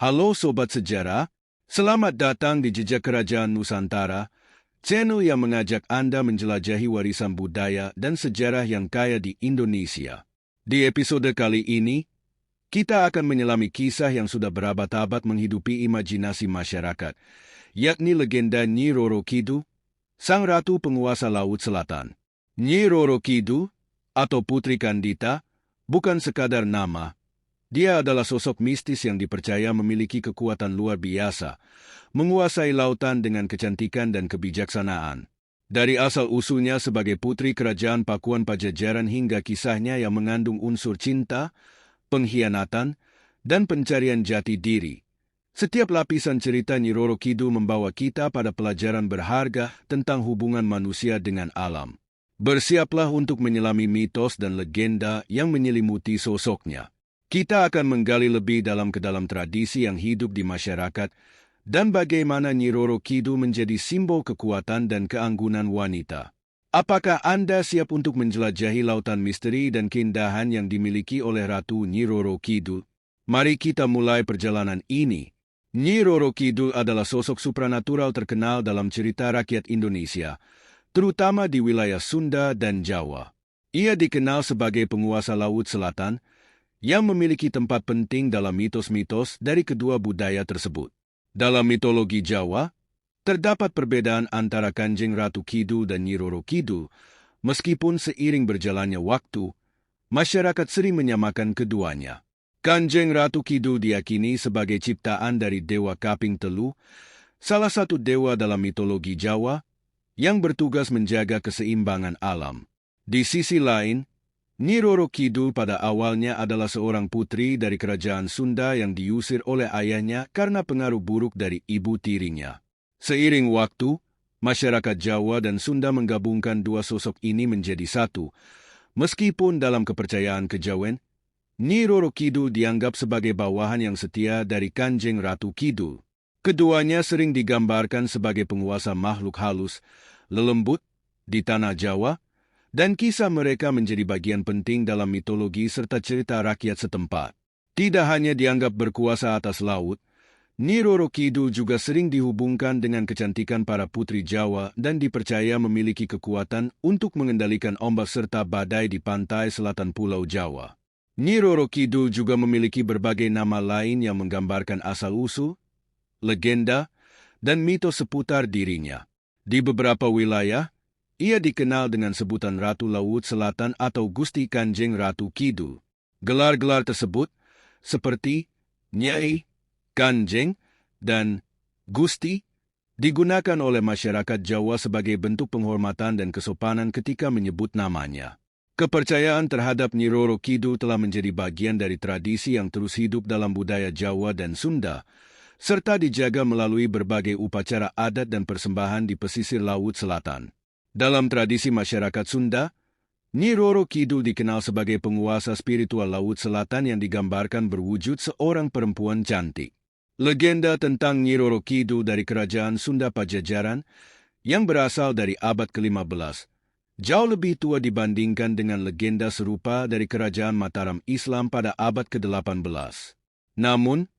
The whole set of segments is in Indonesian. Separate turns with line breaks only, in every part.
Halo Sobat Sejarah, selamat datang di Jejak Kerajaan Nusantara, channel yang mengajak Anda menjelajahi warisan budaya dan sejarah yang kaya di Indonesia. Di episode kali ini, kita akan menyelami kisah yang sudah berabad-abad menghidupi imajinasi masyarakat, yakni legenda Nyi Roro Kidul, sang ratu penguasa Laut Selatan. Nyi Roro Kidul, atau Putri Kandita, bukan sekadar nama. Dia adalah sosok mistis yang dipercaya memiliki kekuatan luar biasa, menguasai lautan dengan kecantikan dan kebijaksanaan. Dari asal-usulnya sebagai putri kerajaan Pakuan Pajajaran hingga kisahnya yang mengandung unsur cinta, pengkhianatan, dan pencarian jati diri. Setiap lapisan cerita Nyi Roro Kidul membawa kita pada pelajaran berharga tentang hubungan manusia dengan alam. Bersiaplah untuk menyelami mitos dan legenda yang menyelimuti sosoknya. Kita akan menggali lebih dalam ke dalam tradisi yang hidup di masyarakat dan bagaimana Nyi Roro Kidul menjadi simbol kekuatan dan keanggunan wanita. Apakah Anda siap untuk menjelajahi lautan misteri dan keindahan yang dimiliki oleh Ratu Nyi Roro Kidul? Mari kita mulai perjalanan ini. Nyi Roro Kidul adalah sosok supranatural terkenal dalam cerita rakyat Indonesia, terutama di wilayah Sunda dan Jawa. Ia dikenal sebagai penguasa Laut Selatan, yang memiliki tempat penting dalam mitos-mitos dari kedua budaya tersebut. Dalam mitologi Jawa, terdapat perbedaan antara Kanjeng Ratu Kidul dan Nyi Roro Kidul, meskipun seiring berjalannya waktu, masyarakat sering menyamakan keduanya. Kanjeng Ratu Kidul diyakini sebagai ciptaan dari Dewa Kaping Telu, salah satu dewa dalam mitologi Jawa, yang bertugas menjaga keseimbangan alam. Di sisi lain, Nyi Roro Kidul pada awalnya adalah seorang putri dari kerajaan Sunda yang diusir oleh ayahnya karena pengaruh buruk dari ibu tirinya. Seiring waktu, masyarakat Jawa dan Sunda menggabungkan dua sosok ini menjadi satu. Meskipun dalam kepercayaan kejawen, Nyi Roro Kidul dianggap sebagai bawahan yang setia dari Kanjeng Ratu Kidul. Keduanya sering digambarkan sebagai penguasa makhluk halus, lelembut, di tanah Jawa, dan kisah mereka menjadi bagian penting dalam mitologi serta cerita rakyat setempat. Tidak hanya dianggap berkuasa atas laut, Nyi Roro Kidul juga sering dihubungkan dengan kecantikan para putri Jawa dan dipercaya memiliki kekuatan untuk mengendalikan ombak serta badai di pantai selatan Pulau Jawa. Nyi Roro Kidul juga memiliki berbagai nama lain yang menggambarkan asal-usul, legenda, dan mitos seputar dirinya. Di beberapa wilayah, ia dikenal dengan sebutan Ratu Laut Selatan atau Gusti Kanjeng Ratu Kidul. Gelar-gelar tersebut, seperti Nyai, Kanjeng, dan Gusti, digunakan oleh masyarakat Jawa sebagai bentuk penghormatan dan kesopanan ketika menyebut namanya. Kepercayaan terhadap Nyi Roro Kidul telah menjadi bagian dari tradisi yang terus hidup dalam budaya Jawa dan Sunda, serta dijaga melalui berbagai upacara adat dan persembahan di pesisir Laut Selatan. Dalam tradisi masyarakat Sunda, Nyi Roro Kidul dikenal sebagai penguasa spiritual Laut Selatan yang digambarkan berwujud seorang perempuan cantik. Legenda tentang Nyi Roro Kidul dari kerajaan Sunda Pajajaran, yang berasal dari abad ke-15, jauh lebih tua dibandingkan dengan legenda serupa dari kerajaan Mataram Islam pada abad ke-18. Namun,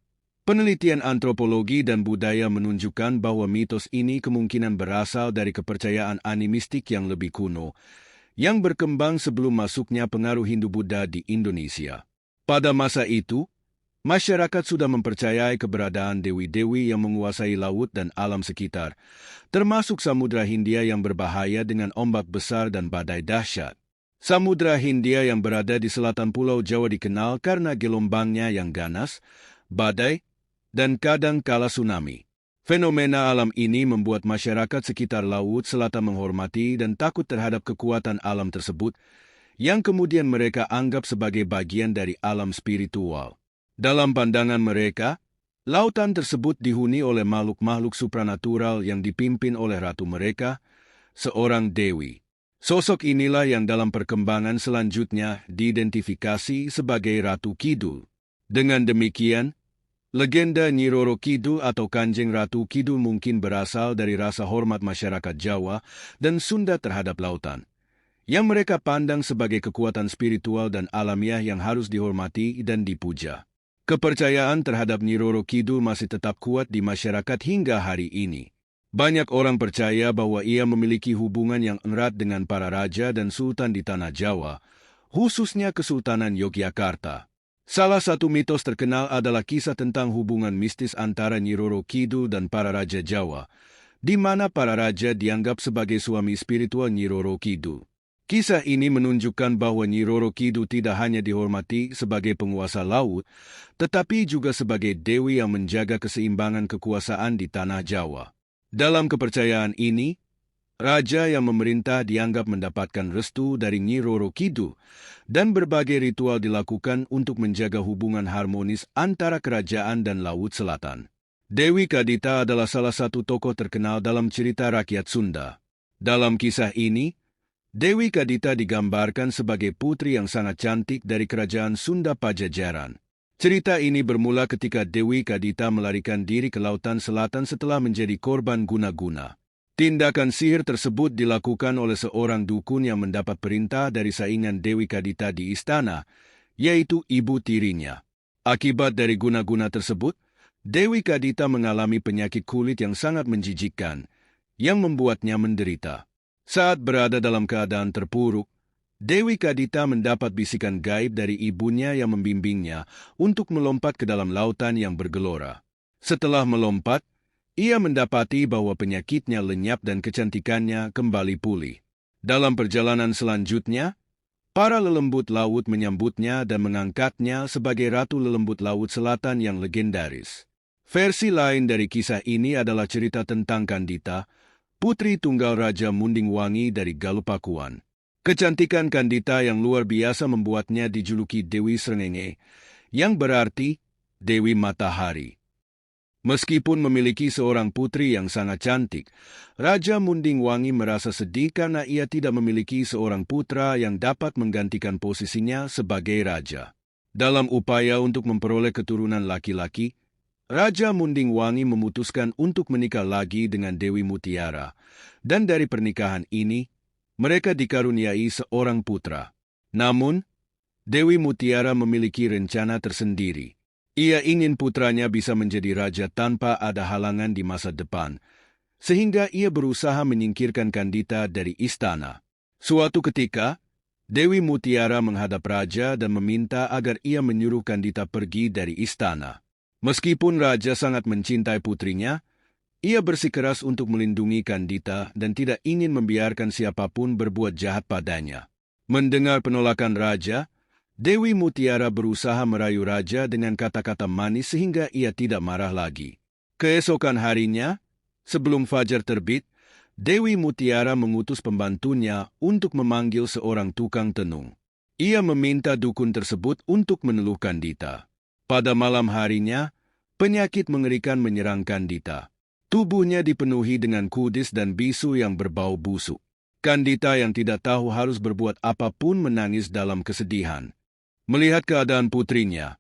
penelitian antropologi dan budaya menunjukkan bahwa mitos ini kemungkinan berasal dari kepercayaan animistik yang lebih kuno, yang berkembang sebelum masuknya pengaruh Hindu-Buddha di Indonesia. Pada masa itu, masyarakat sudah mempercayai keberadaan dewi-dewi yang menguasai laut dan alam sekitar, termasuk Samudra Hindia yang berbahaya dengan ombak besar dan badai dahsyat. Samudra Hindia yang berada di selatan Pulau Jawa dikenal karena gelombangnya yang ganas, badai, dan kadang kala tsunami. Fenomena alam ini membuat masyarakat sekitar Laut Selatan menghormati dan takut terhadap kekuatan alam tersebut, yang kemudian mereka anggap sebagai bagian dari alam spiritual. Dalam pandangan mereka, lautan tersebut dihuni oleh makhluk-makhluk supranatural yang dipimpin oleh ratu mereka, seorang dewi. Sosok inilah yang dalam perkembangan selanjutnya diidentifikasi sebagai Ratu Kidul. Dengan demikian, legenda Nyi Roro Kidul atau Kanjeng Ratu Kidul mungkin berasal dari rasa hormat masyarakat Jawa dan Sunda terhadap lautan, yang mereka pandang sebagai kekuatan spiritual dan alamiah yang harus dihormati dan dipuja. Kepercayaan terhadap Nyi Roro Kidul masih tetap kuat di masyarakat hingga hari ini. Banyak orang percaya bahwa ia memiliki hubungan yang erat dengan para raja dan sultan di Tanah Jawa, khususnya Kesultanan Yogyakarta. Salah satu mitos terkenal adalah kisah tentang hubungan mistis antara Nyi Roro Kidul dan para raja Jawa, di mana para raja dianggap sebagai suami spiritual Nyi Roro Kidul. Kisah ini menunjukkan bahwa Nyi Roro Kidul tidak hanya dihormati sebagai penguasa laut, tetapi juga sebagai dewi yang menjaga keseimbangan kekuasaan di Tanah Jawa. Dalam kepercayaan ini, raja yang memerintah dianggap mendapatkan restu dari Nyi Roro Kidul, dan berbagai ritual dilakukan untuk menjaga hubungan harmonis antara kerajaan dan Laut Selatan. Dewi Kadita adalah salah satu tokoh terkenal dalam cerita rakyat Sunda. Dalam kisah ini, Dewi Kadita digambarkan sebagai putri yang sangat cantik dari kerajaan Sunda Pajajaran. Cerita ini bermula ketika Dewi Kadita melarikan diri ke Lautan Selatan setelah menjadi korban guna-guna. Tindakan sihir tersebut dilakukan oleh seorang dukun yang mendapat perintah dari saingan Dewi Kadita di istana, yaitu ibu tirinya. Akibat dari guna-guna tersebut, Dewi Kadita mengalami penyakit kulit yang sangat menjijikkan, yang membuatnya menderita. Saat berada dalam keadaan terpuruk, Dewi Kadita mendapat bisikan gaib dari ibunya yang membimbingnya untuk melompat ke dalam lautan yang bergelora. Setelah melompat, ia mendapati bahwa penyakitnya lenyap dan kecantikannya kembali pulih. Dalam perjalanan selanjutnya, para lelembut laut menyambutnya dan mengangkatnya sebagai Ratu Lelembut Laut Selatan yang legendaris. Versi lain dari kisah ini adalah cerita tentang Kandita, putri tunggal Raja Munding Wangi dari Galupakuan. Kecantikan Kandita yang luar biasa membuatnya dijuluki Dewi Srengenge, yang berarti Dewi Matahari. Meskipun memiliki seorang putri yang sangat cantik, Raja Munding Wangi merasa sedih karena ia tidak memiliki seorang putra yang dapat menggantikan posisinya sebagai raja. Dalam upaya untuk memperoleh keturunan laki-laki, Raja Munding Wangi memutuskan untuk menikah lagi dengan Dewi Mutiara, dan dari pernikahan ini, mereka dikaruniai seorang putra. Namun, Dewi Mutiara memiliki rencana tersendiri. Ia ingin putranya bisa menjadi raja tanpa ada halangan di masa depan, sehingga ia berusaha menyingkirkan Kandita dari istana. Suatu ketika, Dewi Mutiara menghadap raja dan meminta agar ia menyuruh Kandita pergi dari istana. Meskipun raja sangat mencintai putrinya, ia bersikeras untuk melindungi Kandita dan tidak ingin membiarkan siapapun berbuat jahat padanya. Mendengar penolakan raja, Dewi Mutiara berusaha merayu raja dengan kata-kata manis sehingga ia tidak marah lagi. Keesokan harinya, sebelum fajar terbit, Dewi Mutiara mengutus pembantunya untuk memanggil seorang tukang tenung. Ia meminta dukun tersebut untuk meneluh Kandita. Pada malam harinya, penyakit mengerikan menyerang Kandita. Tubuhnya dipenuhi dengan kudis dan bisu yang berbau busuk. Kandita yang tidak tahu harus berbuat apapun menangis dalam kesedihan. Melihat keadaan putrinya,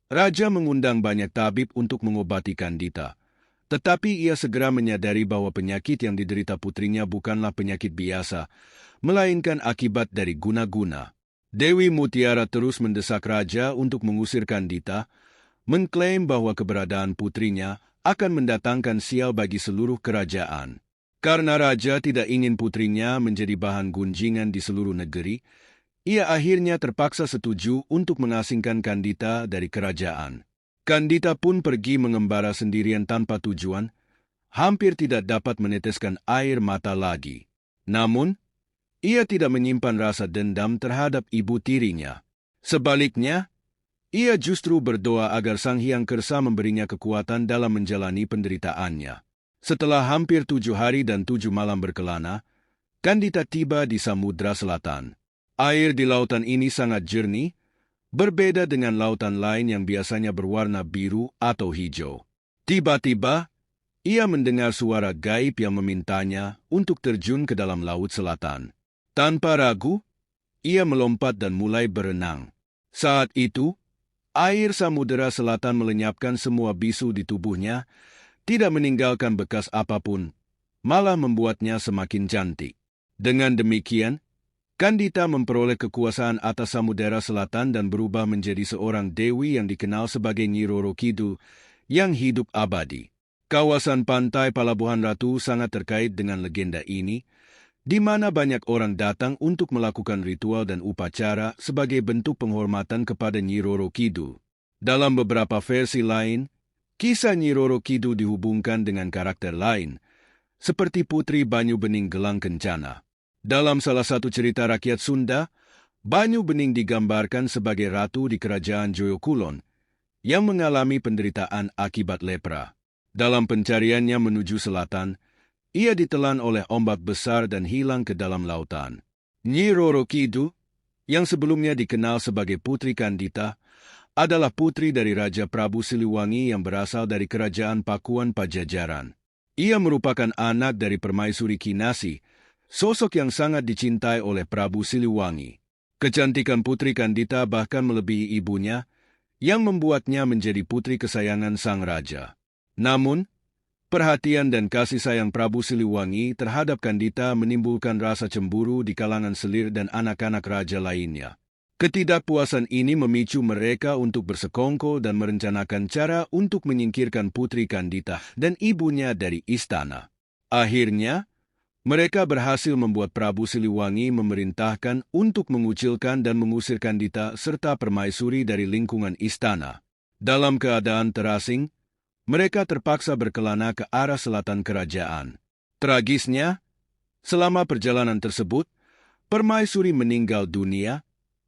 raja mengundang banyak tabib untuk mengobati Kandita. Tetapi ia segera menyadari bahwa penyakit yang diderita putrinya bukanlah penyakit biasa, melainkan akibat dari guna-guna. Dewi Mutiara terus mendesak raja untuk mengusir Kandita, mengklaim bahwa keberadaan putrinya akan mendatangkan sial bagi seluruh kerajaan. Karena raja tidak ingin putrinya menjadi bahan gunjingan di seluruh negeri, ia akhirnya terpaksa setuju untuk mengasingkan Kandita dari kerajaan. Kandita pun pergi mengembara sendirian tanpa tujuan, hampir tidak dapat meneteskan air mata lagi. Namun, ia tidak menyimpan rasa dendam terhadap ibu tirinya. Sebaliknya, ia justru berdoa agar Sang Hyang Kersa memberinya kekuatan dalam menjalani penderitaannya. Setelah hampir 7 hari dan 7 malam berkelana, Kandita tiba di Samudra Selatan. Air di lautan ini sangat jernih, berbeda dengan lautan lain yang biasanya berwarna biru atau hijau. Tiba-tiba, ia mendengar suara gaib yang memintanya untuk terjun ke dalam Laut Selatan. Tanpa ragu, ia melompat dan mulai berenang. Saat itu, air Samudera Selatan melenyapkan semua bisu di tubuhnya, tidak meninggalkan bekas apapun, malah membuatnya semakin cantik. Dengan demikian, Kandita memperoleh kekuasaan atas Samudera Selatan dan berubah menjadi seorang dewi yang dikenal sebagai Nyi Roro Kidul yang hidup abadi. Kawasan pantai Palabuhan Ratu sangat terkait dengan legenda ini, di mana banyak orang datang untuk melakukan ritual dan upacara sebagai bentuk penghormatan kepada Nyi Roro Kidul. Dalam beberapa versi lain, kisah Nyi Roro Kidul dihubungkan dengan karakter lain, seperti Putri Banyu Bening Gelang Kencana. Dalam salah satu cerita rakyat Sunda, Banyu Bening digambarkan sebagai ratu di kerajaan Joyokulon yang mengalami penderitaan akibat lepra. Dalam pencariannya menuju selatan, ia ditelan oleh ombak besar dan hilang ke dalam lautan. Nyi Roro Kidul, yang sebelumnya dikenal sebagai Putri Kandita, adalah putri dari Raja Prabu Siliwangi yang berasal dari kerajaan Pakuan Pajajaran. Ia merupakan anak dari Permaisuri Kinasi, sosok yang sangat dicintai oleh Prabu Siliwangi. Kecantikan Putri Kandita bahkan melebihi ibunya, yang membuatnya menjadi putri kesayangan sang raja. Namun, perhatian dan kasih sayang Prabu Siliwangi terhadap Kandita menimbulkan rasa cemburu di kalangan selir dan anak-anak raja lainnya. Ketidakpuasan ini memicu mereka untuk bersekongkol dan merencanakan cara untuk menyingkirkan Putri Kandita dan ibunya dari istana. Akhirnya, mereka berhasil membuat Prabu Siliwangi memerintahkan untuk mengucilkan dan mengusir Kandita serta permaisuri dari lingkungan istana. Dalam keadaan terasing, mereka terpaksa berkelana ke arah selatan kerajaan. Tragisnya, selama perjalanan tersebut, permaisuri meninggal dunia,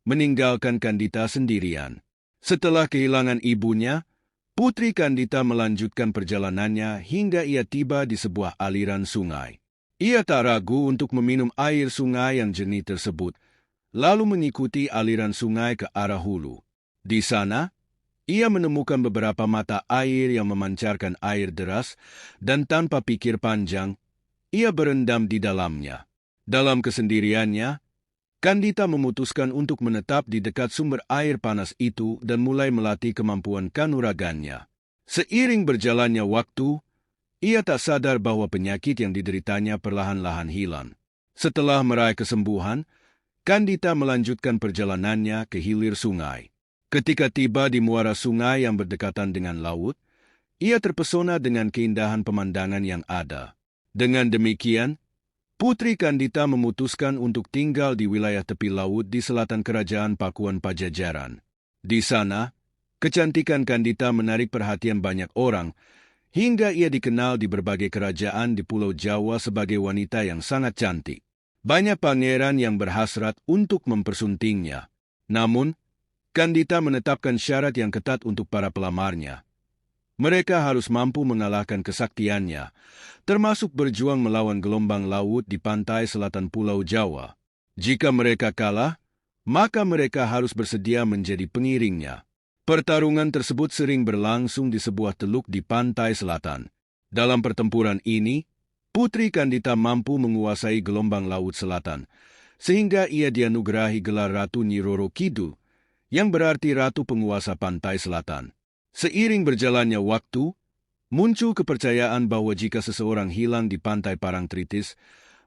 meninggalkan Kandita sendirian. Setelah kehilangan ibunya, Putri Kandita melanjutkan perjalanannya hingga ia tiba di sebuah aliran sungai. Ia tak ragu untuk meminum air sungai yang jernih tersebut, lalu mengikuti aliran sungai ke arah hulu. Di sana, ia menemukan beberapa mata air yang memancarkan air deras, dan tanpa pikir panjang, ia berendam di dalamnya. Dalam kesendiriannya, Kandita memutuskan untuk menetap di dekat sumber air panas itu dan mulai melatih kemampuan kanuragannya. Seiring berjalannya waktu, ia tak sadar bahwa penyakit yang dideritanya perlahan-lahan hilang. Setelah meraih kesembuhan, Kandita melanjutkan perjalanannya ke hilir sungai. Ketika tiba di muara sungai yang berdekatan dengan laut, ia terpesona dengan keindahan pemandangan yang ada. Dengan demikian, Putri Kandita memutuskan untuk tinggal di wilayah tepi laut di selatan kerajaan Pakuan Pajajaran. Di sana, kecantikan Kandita menarik perhatian banyak orang, hingga ia dikenal di berbagai kerajaan di Pulau Jawa sebagai wanita yang sangat cantik. Banyak pangeran yang berhasrat untuk mempersuntingnya. Namun, Kandita menetapkan syarat yang ketat untuk para pelamarnya. Mereka harus mampu mengalahkan kesaktiannya, termasuk berjuang melawan gelombang laut di pantai selatan Pulau Jawa. Jika mereka kalah, maka mereka harus bersedia menjadi pengiringnya. Pertarungan tersebut sering berlangsung di sebuah teluk di pantai selatan. Dalam pertempuran ini, Putri Kandita mampu menguasai gelombang laut selatan, sehingga ia dianugerahi gelar Ratu Nyi Roro Kidul, yang berarti Ratu Penguasa Pantai Selatan. Seiring berjalannya waktu, muncul kepercayaan bahwa jika seseorang hilang di pantai Parangtritis,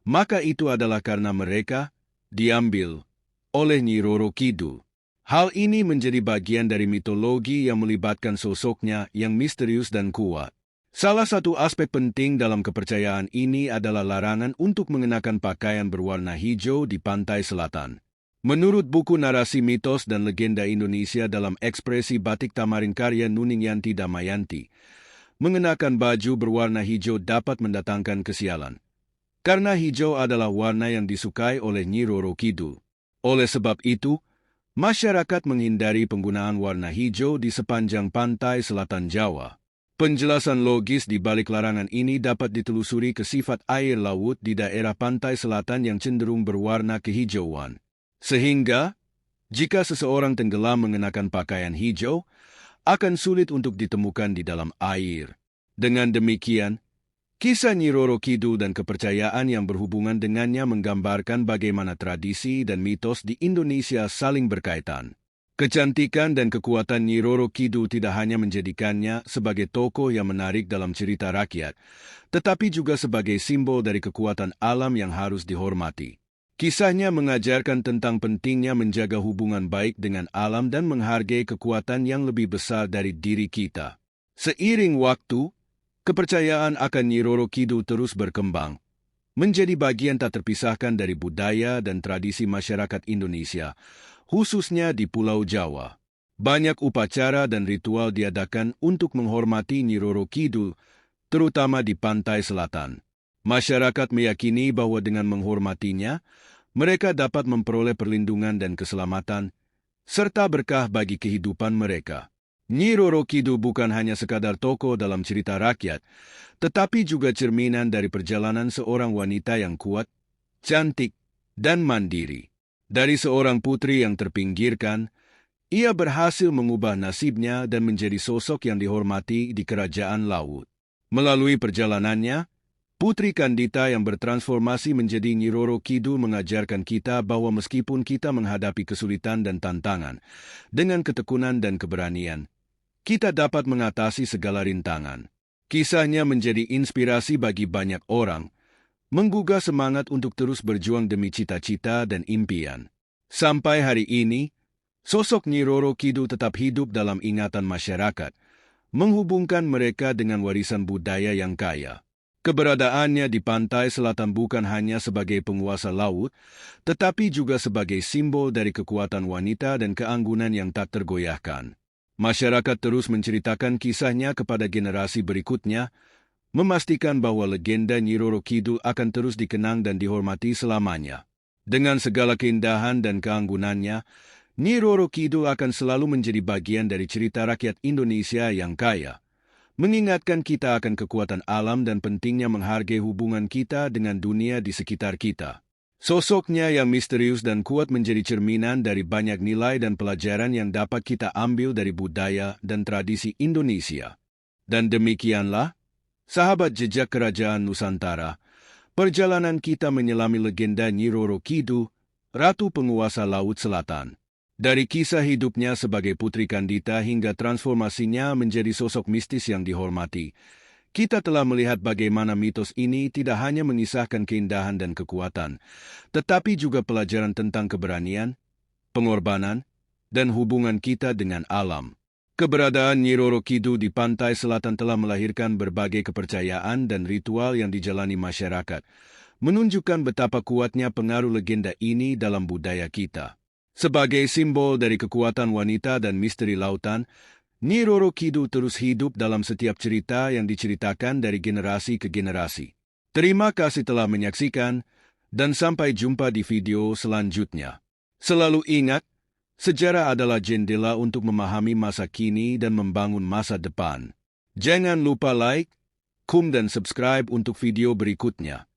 maka itu adalah karena mereka diambil oleh Nyi Roro Kidul. Hal ini menjadi bagian dari mitologi yang melibatkan sosoknya yang misterius dan kuat. Salah satu aspek penting dalam kepercayaan ini adalah larangan untuk mengenakan pakaian berwarna hijau di pantai selatan. Menurut buku narasi mitos dan legenda Indonesia dalam ekspresi batik Tamarin karya Nuning Yanti Damayanti, mengenakan baju berwarna hijau dapat mendatangkan kesialan. Karena hijau adalah warna yang disukai oleh Nyi Roro Kidul. Oleh sebab itu, masyarakat menghindari penggunaan warna hijau di sepanjang pantai selatan Jawa. Penjelasan logis di balik larangan ini dapat ditelusuri ke sifat air laut di daerah pantai selatan yang cenderung berwarna kehijauan. Sehingga, jika seseorang tenggelam mengenakan pakaian hijau, akan sulit untuk ditemukan di dalam air. Dengan demikian, kisah Nyi Roro Kidul dan kepercayaan yang berhubungan dengannya menggambarkan bagaimana tradisi dan mitos di Indonesia saling berkaitan. Kecantikan dan kekuatan Nyi Roro Kidul tidak hanya menjadikannya sebagai tokoh yang menarik dalam cerita rakyat, tetapi juga sebagai simbol dari kekuatan alam yang harus dihormati. Kisahnya mengajarkan tentang pentingnya menjaga hubungan baik dengan alam dan menghargai kekuatan yang lebih besar dari diri kita. Seiring waktu, kepercayaan akan Nyi Roro Kidul terus berkembang, menjadi bagian tak terpisahkan dari budaya dan tradisi masyarakat Indonesia, khususnya di Pulau Jawa. Banyak upacara dan ritual diadakan untuk menghormati Nyi Roro Kidul, terutama di pantai selatan. Masyarakat meyakini bahwa dengan menghormatinya, mereka dapat memperoleh perlindungan dan keselamatan, serta berkah bagi kehidupan mereka. Nyi Roro Kidul bukan hanya sekadar tokoh dalam cerita rakyat, tetapi juga cerminan dari perjalanan seorang wanita yang kuat, cantik, dan mandiri. Dari seorang putri yang terpinggirkan, ia berhasil mengubah nasibnya dan menjadi sosok yang dihormati di kerajaan laut. Melalui perjalanannya, Putri Kandita yang bertransformasi menjadi Nyi Roro Kidul mengajarkan kita bahwa meskipun kita menghadapi kesulitan dan tantangan, dengan ketekunan dan keberanian, kita dapat mengatasi segala rintangan. Kisahnya menjadi inspirasi bagi banyak orang, menggugah semangat untuk terus berjuang demi cita-cita dan impian. Sampai hari ini, sosok Nyi Roro Kidul tetap hidup dalam ingatan masyarakat, menghubungkan mereka dengan warisan budaya yang kaya. Keberadaannya di pantai selatan bukan hanya sebagai penguasa laut, tetapi juga sebagai simbol dari kekuatan wanita dan keanggunan yang tak tergoyahkan. Masyarakat terus menceritakan kisahnya kepada generasi berikutnya, memastikan bahwa legenda Nyi Roro Kidul akan terus dikenang dan dihormati selamanya. Dengan segala keindahan dan keanggunannya, Nyi Roro Kidul akan selalu menjadi bagian dari cerita rakyat Indonesia yang kaya, mengingatkan kita akan kekuatan alam dan pentingnya menghargai hubungan kita dengan dunia di sekitar kita. Sosoknya yang misterius dan kuat menjadi cerminan dari banyak nilai dan pelajaran yang dapat kita ambil dari budaya dan tradisi Indonesia. Dan demikianlah, sahabat jejak kerajaan Nusantara, perjalanan kita menyelami legenda Nyi Roro Kidul, Ratu Penguasa Laut Selatan. Dari kisah hidupnya sebagai Putri Kandita hingga transformasinya menjadi sosok mistis yang dihormati, kita telah melihat bagaimana mitos ini tidak hanya mengisahkan keindahan dan kekuatan, tetapi juga pelajaran tentang keberanian, pengorbanan, dan hubungan kita dengan alam. Keberadaan Nyi Roro Kidul di pantai selatan telah melahirkan berbagai kepercayaan dan ritual yang dijalani masyarakat, menunjukkan betapa kuatnya pengaruh legenda ini dalam budaya kita. Sebagai simbol dari kekuatan wanita dan misteri lautan, Nyi Roro Kidul terus hidup dalam setiap cerita yang diceritakan dari generasi ke generasi. Terima kasih telah menyaksikan, dan sampai jumpa di video selanjutnya. Selalu ingat, sejarah adalah jendela untuk memahami masa kini dan membangun masa depan. Jangan lupa like, dan subscribe untuk video berikutnya.